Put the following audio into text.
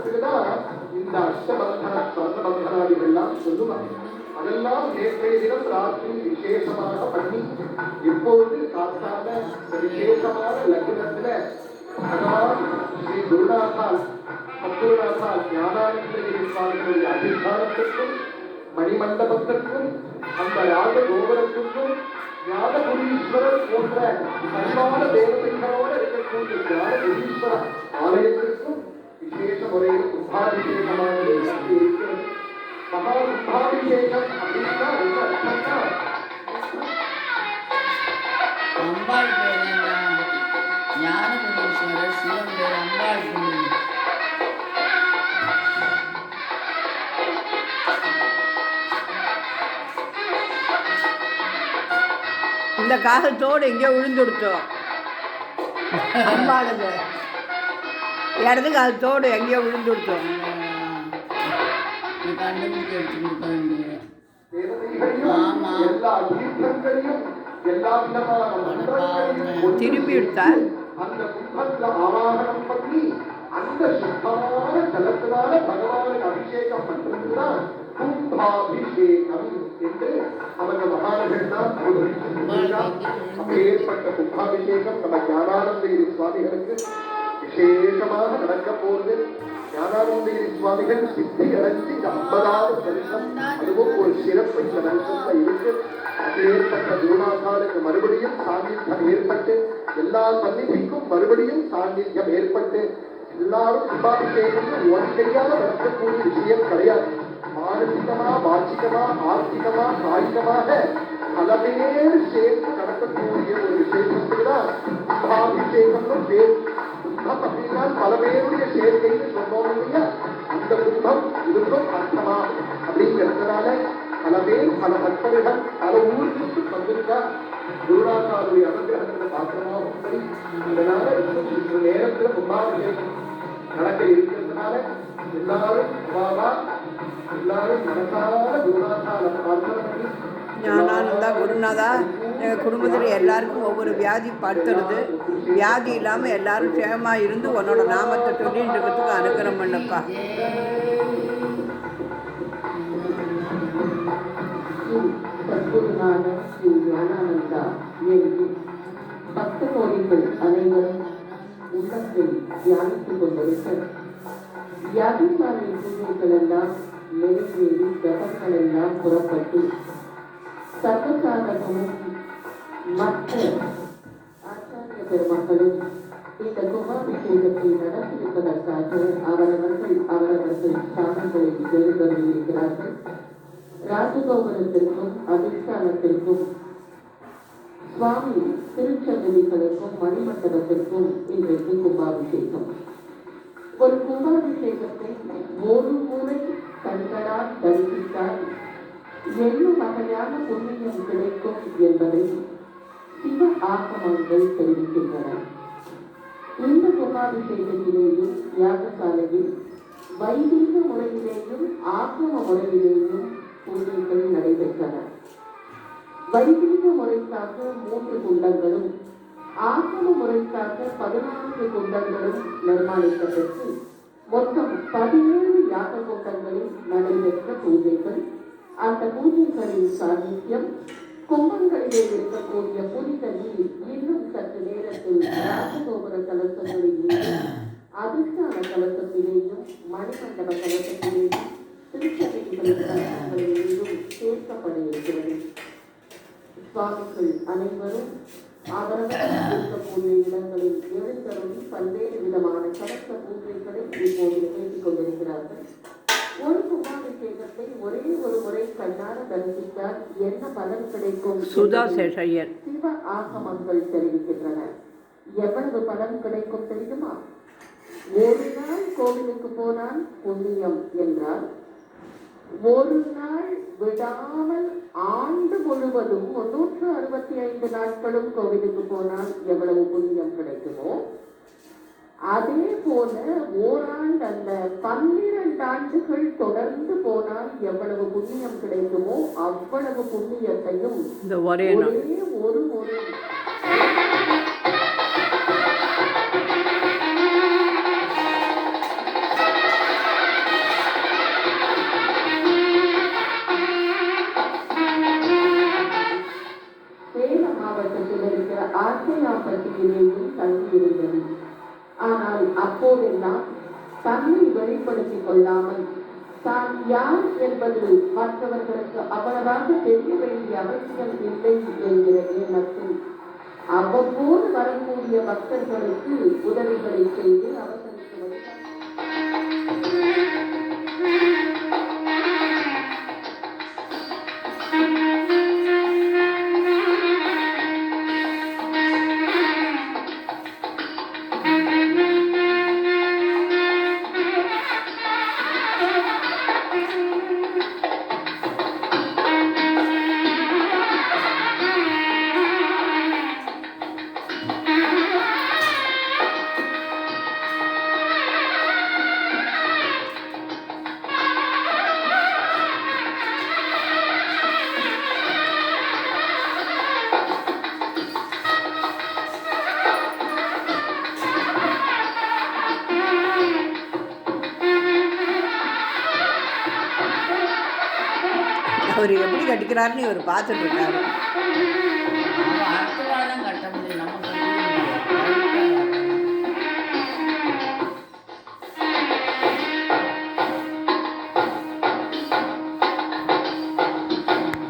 காரணத்துக்குதான் இந்த அஷ்டபந்தன ஸ்வர்ணபந்தனாதிகள்லாம் சொல்லுவாங்க. அதெல்லாம் நேற்றைய தினம் ராத்திரி விசேஷமாக பண்ணி இப்பொழுது காத்தால விசேஷமான லக்னத்துல பகவான் ஸ்ரீ குருநாதால் சத்குருநாதால் ஞானானந்தகிரி சுவாமிகளுடைய அதிகாரத்திற்கும் மணிமண்டபத்திற்கும் அந்த ராஜ கோபுரத்திற்கும் ஞானபுரீஸ்வரர் போன்ற பண்பான தேவதைகளோடு இருக்கக்கூடிய ஞானபுரீஸ்வர ஆலயத்திற்கும் விசேஷ முறையில் கும்பாபிஷேகமானது இருக்கிறது. மகா கும்பாபிஷேகம் அப்படின்னா ரொம்ப அர்த்தம்னா அம்பாள் பேர் ஞானபுரீஸ்வரர், சிவன் பேர் அம்பாள். இந்த காகத்தோடு எங்கேயோ விழுந்துடுத்தோம். அம்பாளுங்க இடது காலத்தோடு எங்கேயோ விழுந்துடுத்தோம். திருப்பி எடுத்தால் அந்த கும்பத்துல ஆவாகனம் பண்ணி அந்த சுத்தமான ஜலத்தினால பகவானுக்கு அபிஷேகம் பண்றதுதான் கும்பாபிஷேகம் என்று அவங்க மகான்கள் தான் அப்பேற்பட்ட கும்பாபிஷேகம் நம்ம ஞானானந்தகிரி சுவாமிகளுக்கு விசேஷமாக நடக்க போகுது. ஞானானந்தகிரி சுவாமிகள் சித்தி அடைஞ்சு 50வது வருஷம், அதுவும் ஒரு சிறப்பு இந்த வருஷத்துல இருக்கு. அப்பேற்பட்ட குருநாதாருக்கு மறுபடியும் சாநித்தியம் ஏற்பட்டு எல்லா சந்நிதிக்கும் மறுபடியும் சாநித்தியம் ஏற்பட்டு எல்லாரும் கும்பாபிஷேகம் ஒன்றையால நடக்கக்கூடிய விஷயம் கிடையாது. மானசிகமா, வாச்சிகமா, ஆர்த்திகமா, காய்கமாக பலவேறு சேர்த்து நடக்கக்கூடிய ஒரு விசேஷத்துக்கு தான் கும்பாபிஷேகம்னு பேர். கும்பம் அப்படின்னா பல பேருடைய சேர்க்கைன்னு சொன்னோம் இல்லையா, அந்த கும்பம் இதுக்கும் அர்த்தமா அப்படிங்கிறதுனால பல பேர் பல பக்தர்கள் பல ஊருக்கு வந்திருக்கா. குருநாதாருடைய அனுகிரகத்தை பார்க்கணுமா சரி. அதனால இந்த நேரத்துல கும்பாபிஷேகம் நடக்க இருக்கிறதுனால எல்லாரும் எல்லாரும் மனசார குருநாதால பிரார்த்தனை பண்ணி ஞானானந்தா குருநாதா எங்கள் குடும்பத்தில் எல்லாருக்கும் ஒவ்வொரு வியாதி படுத்துறது, வியாதி இல்லாமல் எல்லாரும் சேமமாக இருந்து உன்னோட நாமத்தை சொல்லிட்டு இருக்கிறதுக்கு அனுகிரகம் பண்ணப்பா. சத்குருநாதர் ஸ்ரீ ஞானானந்தா என்று பக்த கோடிகள் அனைவரும் உள்ளத்தில் தியானித்துக் கொண்டிருக்க யாகசாலை பூஜைகள் எல்லாம் நிறைவேறி ஜபங்கள் எல்லாம் புறப்பட்டு சர்வசாதகமும் மற்ற ஆச்சாரிய பெருமக்களும் இந்த கும்பாபிஷேகத்தை நடத்தியிருப்பதற்காக அவரவர்கள் ஸ்தானங்களில் எழுந்தருளியிருக்கிறார்கள். ராஜகோபுரத்திற்கும் அதிஷ்டானத்திற்கும் சுவாமி திருச்செந்ததிகளுக்கும் மணிமண்டபத்திற்கும் இன்றைக்கு கும்பாபிஷேகம். ஒரு கும்பாபிஷேகத்தை ஒரு முறை கண்களால் தரிசித்தால் என்ன வகையான புண்ணியம் கிடைக்கும் என்பதை சிவ ஆகமங்கள் தெரிவிக்கின்றன. இந்த கும்பாபிஷேகத்திலேயும் யாகசாலையில் வைதிக முறையிலேயும் ஆகம முறையிலேயும் பூஜைகள் நடைபெற்றன. வைதிக முறைக்காக 3 குண்டங்களும் ஆகம முறைக்காக 14 குண்டங்களும் நிர்மாணிக்கப்பட்டு மொத்தம் 17 யாக கூட்டங்களில் நடைபெற்ற பூஜைகள். அந்த பூஜைகளின் சாநித்தியம் கும்பங்களிலே இருக்கக்கூடிய புனித நீர் இன்னும் சற்று நேரத்தில் ராஜகோபுர கலசங்களிலேயும் அதிஷ்டான கலசத்திலேயும் மணிமண்டப கலசத்திலேயும் திருச்சபைகளின் கலசங்களிலேயும் சேர்க்கப்பட இருக்கிறது. சுவாமிகள் அனைவரும் அவரவர் இருக்கக்கூடிய இடங்களில் எழுந்தருளி பல்வேறு விதமான கலச பூஜைகளை இப்போது பேசிக் கொண்டிருக்கிறார்கள். ஒரு கும்பாபிஷேகத்தை ஒரே ஒரு முறை கண்ணார தரிசித்தால் என்ன பலன் கிடைக்கும்? சுதா சேஷையர் சிவ ஆகமங்கள் தெரிவிக்கின்றன. எவ்வளவு பலன் கிடைக்கும் தெரியுமா? ஒரு நாள் கோவிலுக்கு போனால் புண்ணியம் என்றால், ஒரு நாள் விடாமல் ஆண்டு முழுவதும் 365 நாட்களும் கோவிலுக்கு போனால் எவ்வளவு புண்ணியம் கிடைக்குமோ, அதே போல ஓராண்டு அல்ல 12 ஆண்டுகள் தொடர்ந்து போனால் எவ்வளவு புண்ணியம் கிடைக்குமோ அவ்வளவு புண்ணியத்தையும் ஒரே ஒரு முறை வீட்டிலேயும் தங்கியிருந்தது. ஆனால் அப்போதெல்லாம் தன்னை வெளிப்படுத்திக் கொள்ளாமல் தான் யார் என்பது மற்றவர்களுக்கு அவ்வளவாக தெரிய வேண்டிய அவசியம் இல்லை என்கிற எண்ணத்தில் அவ்வப்போது வரக்கூடிய பக்தர்களுக்கு உதவிகளை செய்து அவர்களுக்கு அவர் எப்படி கட்டிக்கிறாருன்னு இவர் பார்த்துட்டு இருக்காரு. அவன் அடுத்த வாரம் கட்ட முடியும், நமக்கு